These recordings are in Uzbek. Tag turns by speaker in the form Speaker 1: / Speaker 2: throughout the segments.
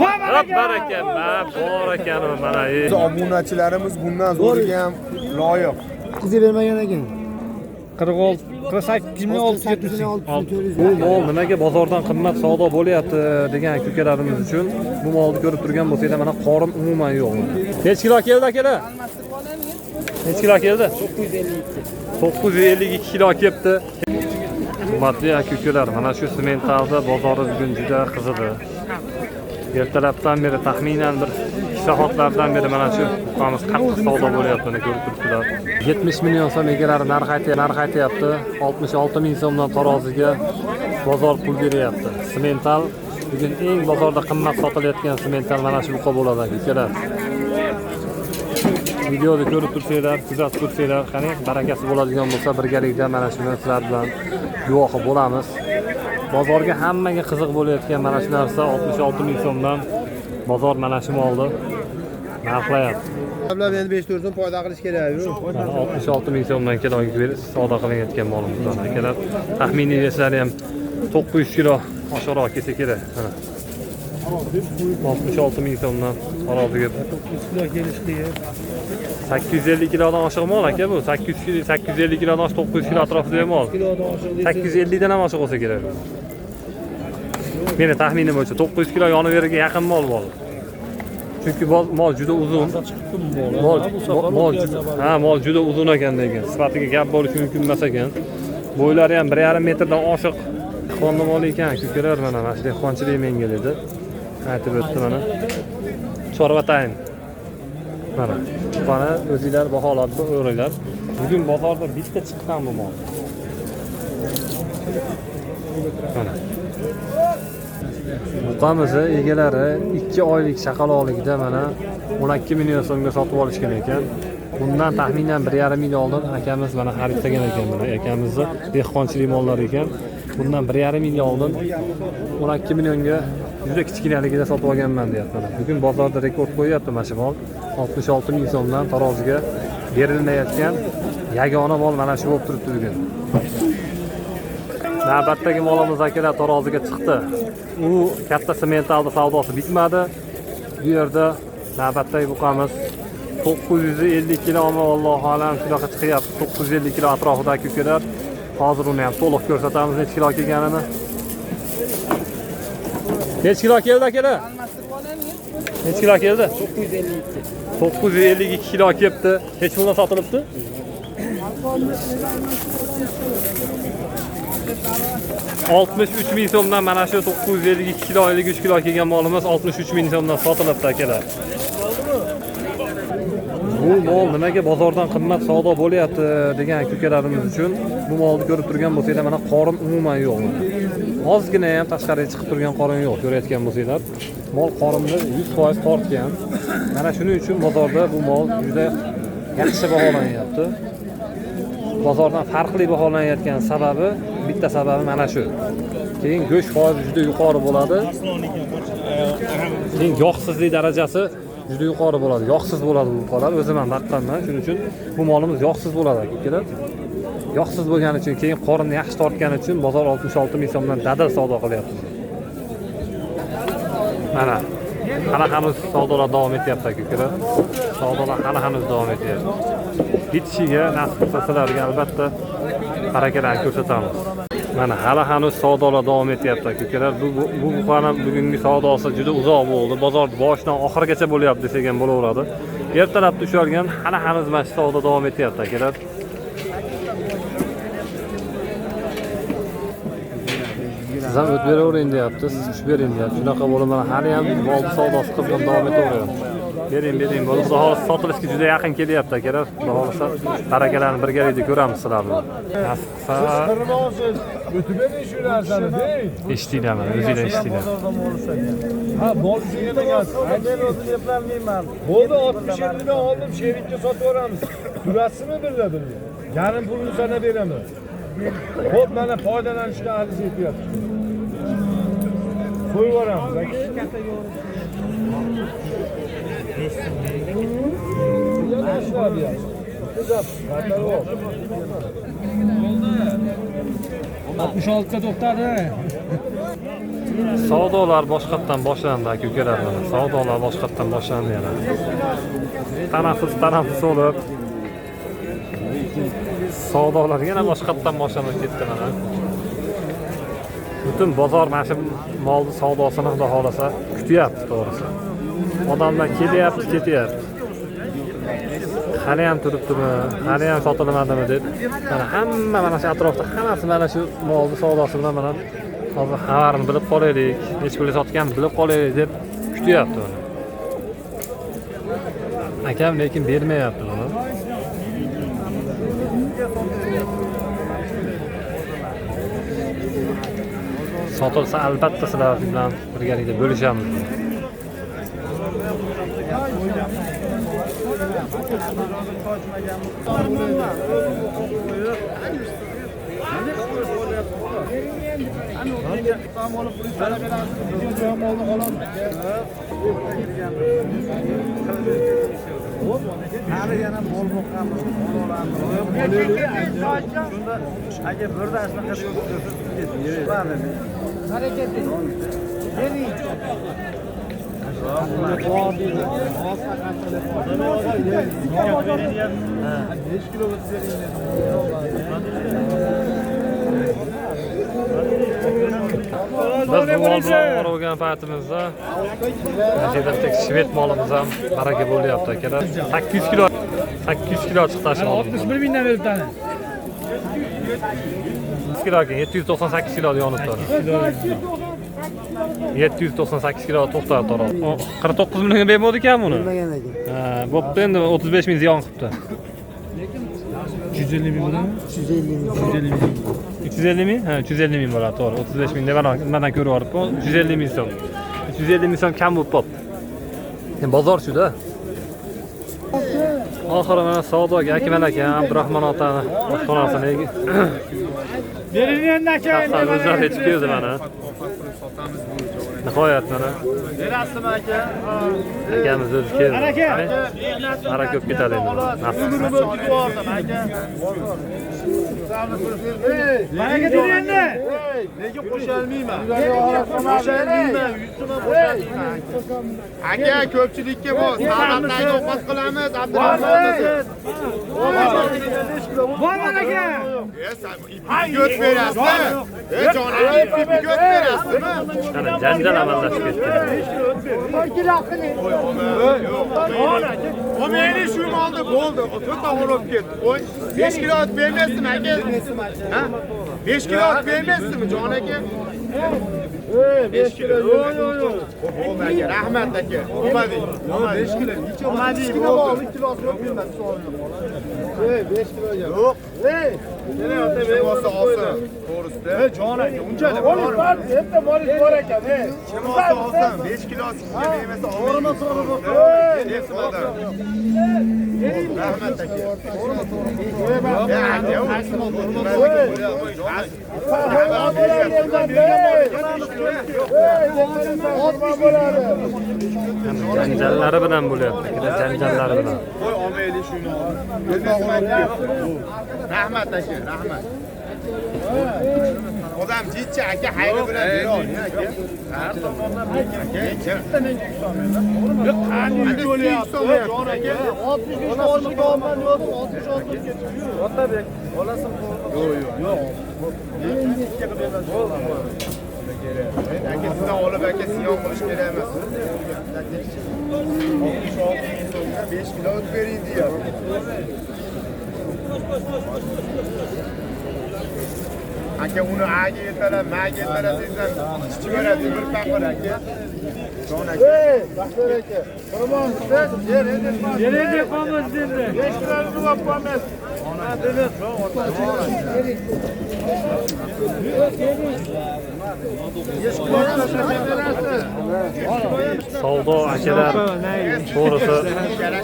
Speaker 1: Bor ekan, bor ekan mana.
Speaker 2: Obunachilarimiz bundan zo'riga ham loyiq.
Speaker 3: Qizga bermagan ekan.
Speaker 1: 46 48 Bu mol nimaga bozordan qimmat savdo bo'lyapti degan ko'kalarimiz uchun bu molni ko'rib turgan bo'lsanglar mana qorin umuman yo'q. Necha kilo keldi akalar? Necha kilo keldi? 952 kilo kelibdi. Hurmatli aka-ukalar, mana shu sementalda bozori bugun juda qizidi. Ertalabdan beri taxminan bir 2 soatlardan beri mana shu buqamiz qattiq savdo bo'layapti, ko'rib turibsizlar. 70 million so'm egalari narx aytyapti. 66 ming so'mdan taroziga bozor pul beryapti. Semental bugun eng bozorda qimmat sotilayotgan semental mana shu buqa bo'ladi aka-ukalar. Videoni ko'rib tursanglar, kuzatib tursanglar, qani barakasi bo'ladigan bo'lsa birgalikda mana shuni sizlar bilan guvohi bo'lamiz. Bozorga hammaga qiziq bo'layotgan mana shu narsa 66 ming so'mdan bozor mana shu molni narxlayapti.
Speaker 2: Sablar endi 5-4 so'm foyda qilish kerak-ku.
Speaker 1: 66 ming so'mdan kiloga berib savdo qilayotgan molimizdan akalar. Taxminiy veslari ham 900 kilo oshiqroq kelsa kerak. 66 ming so'mdan taroziga 900 kilo kelishliga 850 kilodan oshiq mol aka bu. 850 kilodan oshiq 900 kilo atrofida mol. 850 dan ham oshiq bo'lsa kerak. Meni taxminim bo'yicha 900 kilo yoniveriga yaqin mol bor. Chunki mol juda uzun. Mol juda uzun ekan degan. Sifatiga gap bo'lishi mumkin emas ekan. Bo'ylari ham 1,5 metrdan oshiq. Xonni mol ekan, ko'kalar mana shu dehqonchilik menga dedi. Aytib o'tdi mana. Chorvatayn. Mana. Bana o'zingizlar baholab o'ringlar. Bugun bozorda bitta chiqqan bu mol. Mana. Buqamizni egalari 2 oylik chaqaloqligida mana 12 million so'mga sotib olishgan ekan. Bundan taxminan 1,5 yil oldin akamiz mana xarid qilgan ekan mana. Akamizni dehqonchilik mollari ekan. Bundan 1,5 yil oldin 12 millionga juda kichkinaligida sotib olganman deyapti. Bugun bozorda rekord qo'yyapti mana shu mol. 66 ming so'mdan taroziga berilmayotgan yagona mol mana shu bo'lib turibdi bugun. Navbatdagi molimiz akalar taroziga chiqdi. U katta sementalda savdosi bitmadi. Bu yerda navbatdagi buqamiz 950 kilomi Alloh alam shunaqa chiqyapti. 950 kilo atrofida ko'kalar. Hozir uni ham to'liq ko'rsatamiz necha kilo kelganini. Necha kilo keldi akalar? Necha kilo keldi? 952 kilo kelibdi. Hech puldan sotilibdi? $63 ming so'mdan mana shu 952 kilo 53 kilo kelgan molimiz 63 ming so'mdan sotilibdi akalar. Bu mol nimaga bozordan qimmat savdo bo'lyapti degan ko'kalarimiz uchun bu molni ko'rib turgan bo'lsanglar mana qorin umuman yo'q. Ozgina ham tashqariga chiqib turgan qorin yo'q. Ko'rayotgan bo'lsanglar, mol qorinni 100% tortgan. Mana shuning uchun bozorda bu mol juda yaxshi baholanyapti. Bozordan farqli baholanayotgan sababi, bitta sababi mana shu. Keyin go'sht foizi juda yuqori bo'ladi. Keyin yog'sizlik darajasi juda yuqori bo'ladi. Yog'siz bo'ladi bu qolar. O'zim ham baqqanman. Shuning uchun bu molimiz yog'siz bo'ladi akalar. Yog'siz bo'lgani uchun, keyin qorinni yaxshi tortgani uchun bozor 66 ming so'mdan dadil savdo qilyapti. Mana hali hanuz savdolar davom etyapti akalar. Savdolar hali hanuz davom etyapti. Bitishiga nasib qilsa sizlarga albatta barakalarni ko'rsatamiz. Mana hali hanuz savdolar davom etyapti akalar. Bu buqani bugungi savdosi juda uzoq bo'ldi. Bozor boshidan oxirigacha bo'lyapti desak ham bo'laveradi. Ertalabda ushalgan hali hanuz mana shu savdo davom etyapti akalar. Siz ham o't beravering deyapti, siz tushib bering deyapti. Shunaqa bo'lib mana hali ham molni savdosi qizg'in davom etaveradi. Bering. Xudo xohlasa sotilishga juda yaqin kelyapti akalar. Xudo xohlasa barakalarni birgalikda ko'ramiz sizlar bilan. Nasib qilsa
Speaker 2: O'tib bering shu narsani, deng.
Speaker 1: Eshitdinglarmi? O'zinglar eshitdinglar.
Speaker 2: Ha, bol singida men o'zim eplolmayman. Bo'ldi 67 dan oldim, sherikka sotib yuboramiz. Turasizmi birga? Yarim pulni sana beraman. Xo'p, mana foydalanishga arziyat yetyapti. Qo'yib yuboramiz aka. oltita to'xtadi.
Speaker 1: Savdolar boshqatdan boshlandi aka ukalar. Savdolar boshqatdan boshlandi yana. Tanaffus bo'lib savdolar yana boshqatdan boshlanib ketdi mana. Butun bozor mana shu molni savdosini xudo xolasa kutyapti to'g'risi. Odamlar kelyapti, ketyapti. Hali ham turibdimi, hali ham sotilmadimi deb. Mana hamma mana shu atrofda hammasi mana shu molni savdosi bilan mana hozir xabarini bilib qolaylik, necha pulga sotganini bilib qolaylik deb kutyapti uni. Akam lekin bermayapti buni. Sotilsa albatta sizlar bilan birgalikda bo'lishamiz.
Speaker 3: Hali yana bol boqqanmiz. Aka birda shunaqa harakat qiling.
Speaker 1: Biz bu mol bilan o'rgan paytimizda Mercedes shved molimiz ham baraka bo'lyapti akalar. 800 kilo chiqdi shu molimiz.
Speaker 2: 61 mingdan beribdi.
Speaker 1: 8 kilo ekan, 798 kilo yonibdi. 798 kilo to'xtab turadi. 49 millionga bermadi ekan buni.
Speaker 3: Bilmagan ekan.
Speaker 1: Ha, bo'pti endi 35 ming ziyon qilibdi.
Speaker 2: 150 ming bo'ladimi?
Speaker 3: 150 ming.
Speaker 1: 350 ming? Ha, 350 ming bo'ladi, to'g'ri. 35 ming nimadan ko'rib olibman. 350 ming so'm. 350 ming so'm kam bo'lib qoldi. Bozor shu-da. Oxiri mana savdoga Akmal aka, Abdurahmon otani xonasini
Speaker 2: Bering endi aka.
Speaker 1: o'zlari yetib keldi mana. Nihoyat mana.
Speaker 3: Berasizmi aka?
Speaker 1: Akamiz o'zi keldi. Ara ko'p ketadi endi.
Speaker 2: Baraka deng endi.
Speaker 3: Nega qo'shalmayman? Qo'shalmayman. Aka ko'pchilikka bu salatlarga ovqat qilamiz.
Speaker 2: Bo'lmadi aka.
Speaker 3: Göt berasizmi? Jonim ipni göt berasizmi?
Speaker 1: Ana janjal amallashib ketdi.
Speaker 3: O meni shu molda bo'ldi. To'ta olib ketdi. Qo'y. 5 kilo ot bermaysizmi aka? Ha? 5 kilo ot bermaysizmi jon aka? 5 kilo. Yo'q. Bo'lmaga rahmat aka. Olmading. 5 kilo. Necha olmading? 2 kilo bermas. 5 kiloga. Yo'q. Seni ota bermasa olsin. To'g'risida. Jon aka, unchalik bor. Hepda bor ekan. Kim olsa 5 kilo sizga bermasa olmaysiz. Rahmat aka.
Speaker 1: Janjallari bilan bo'lyapti, janjallari bilan.
Speaker 3: Qo'y olmaylik shuni. Rahmat aka, rahmat. Odam jitcha aka hayri bilan beradi aka. Qanday bo'lyapti? 60 olman yo'q, 60 Otabek, olasin. Yo'q. Aka sizdan olib aka siyon qilish kerak emas. 5 kilo o't bering deyapti. Aka uni A'ga yetalab, Ma'ga yetalab desam, chiqaveradi bir paqir aka. Jon aka. Baxtiyor aka. Qurbon, yer endi qolmas endi. 5 kilo olib qolmas. Ona dedi.
Speaker 1: Savdo akalar to'g'risi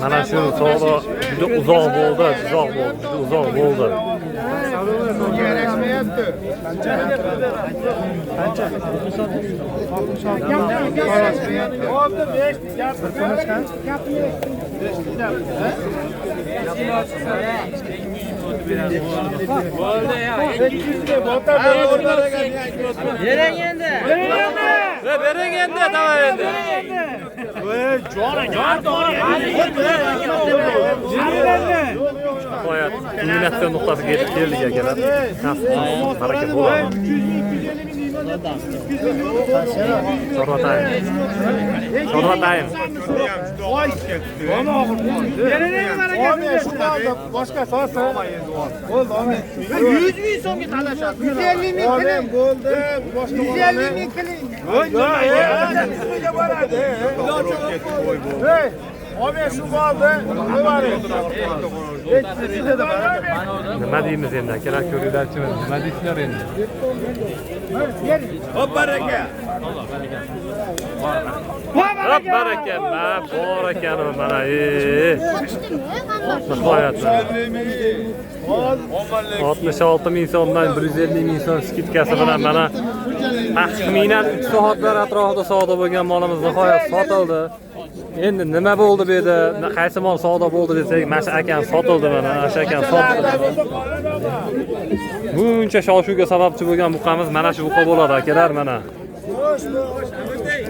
Speaker 1: mana shu savdo juda uzoq bo'ldi.
Speaker 3: Yarashmayapti. Qancha? Oldi 5 gap.
Speaker 4: Bering endi.
Speaker 1: Bering endi, tamam endi. Nihoyat kulminatsiya nuqtasiga yetib keldik akalar. Harakat bo'ladi. Chorvatayim.
Speaker 3: Boshqa so'rasa. Bo'ldi, amin. 100 ming so'mga talashadi. 150 ming qiling. Bo'ldi. Boshqa 150 ming qiling. Hey, abi shu bo'ldi.
Speaker 1: Nima deymiz endi akalar, ko'ringlarchi, nima deysizlar endi?
Speaker 3: Hop baraka.
Speaker 1: Hop baraka, bor ekan mana. Nihoyat. 66 ming so'mdan 150 ming so'm skidkasi bilan mana taxminan 3 soatlar atrofida savdo bo'lgan molimiz nihoyat sotildi. Endi nima bo'ldi bu yerda? Qaysi mol savdo bo'ldi desak, mana shu akan sotildi mana, o'sha akan sotdi. Buncha shov-shuvga sababchi bo'lgan buqamiz mana shu buqa bo'ladi akalar mana.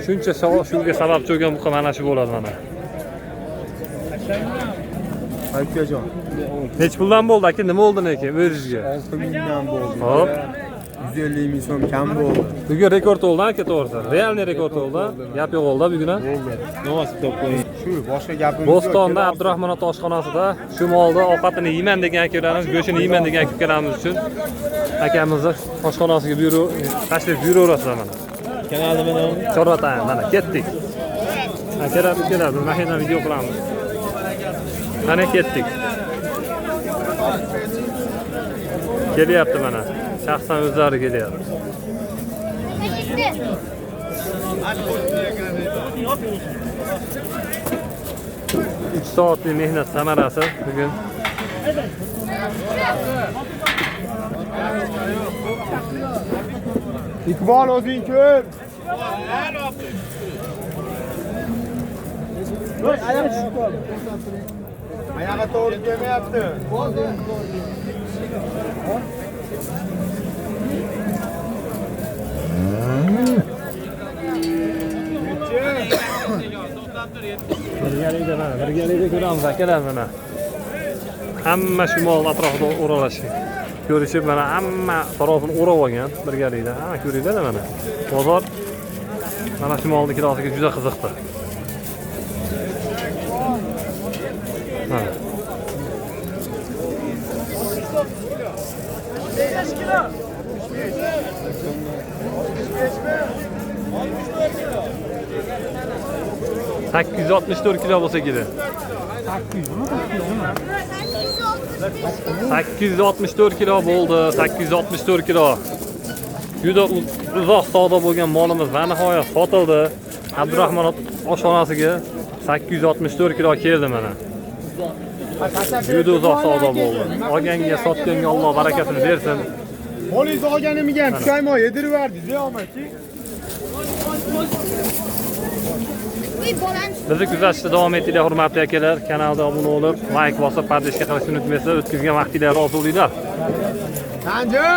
Speaker 1: Shuncha shov-shuvga sababchi bo'lgan buqa mana shu bo'ladi mana.
Speaker 2: Akajon.
Speaker 1: Nech puldan bo'ldi aka? Nima bo'ldi lekin o'zingizga?
Speaker 2: 6 mingdan bo'ldi.
Speaker 1: Hop.
Speaker 2: 150 ming so'm kam bo'ldi.
Speaker 1: Bugun rekord bo'ldi aka, to'g'risi. Realniy rekord bo'ldi. Gap yo'q bo'ldi bugun.
Speaker 2: Nasib deb qo'ying. Shu boshqa gapimiz yo'q.
Speaker 1: Bo'stonda Abdurahmon ota oshxonasida shu molni ovqatini yeyman degan akalarimiz, go'shtini yeyman degan akalarimiz uchun akamizni oshxonasiga tashrif buyuraverasizlar mana.
Speaker 2: Kanalni mana
Speaker 1: Chorvatayim mana ketdik. Akalar, ukalar, biz mashinadan video qilamiz. Mana ketdik. Kelyapti mana. Shaxsan o'zlari kelyapti. 3 soatlik mehnat samarasi bugun.
Speaker 3: Iqbol o'zing ko'r. Ayağa to'g'ri kelmayapti.
Speaker 1: Birgalikda ko'ramiz akalar mana. Hamma shu mol atrofida o'ralashib, ko'rishib mana hamma tarafini o'rab olgan birgalikda. Ha, ko'ringlar mana. Bozor mana shu molni kilosiga juda qiziqdi. Ha. 864 kilo bo'lsa kerak. 864 kilo bo'ldi, 864 kilo. Juda uzoq savdo bo'lgan molimiz va nihoyat sotildi. Abdurahmon oshxonasiga 864 kilo keldi mana. Juda uzoq savdo bo'ldi. Olganga, sotganga Alloh barakasini bersin.
Speaker 3: Molingizni olganimga ham pushaymon yediriverdingiz, omadchi.
Speaker 1: Bizni kuzatishda davom etinglar hurmatli akalar. Kanalga obuna bo'lib, like bosib, pardeshga qilishni unutmaysizlar. O'tkazgan vaqtinglarni rozi bo'linglar.
Speaker 3: Sanjay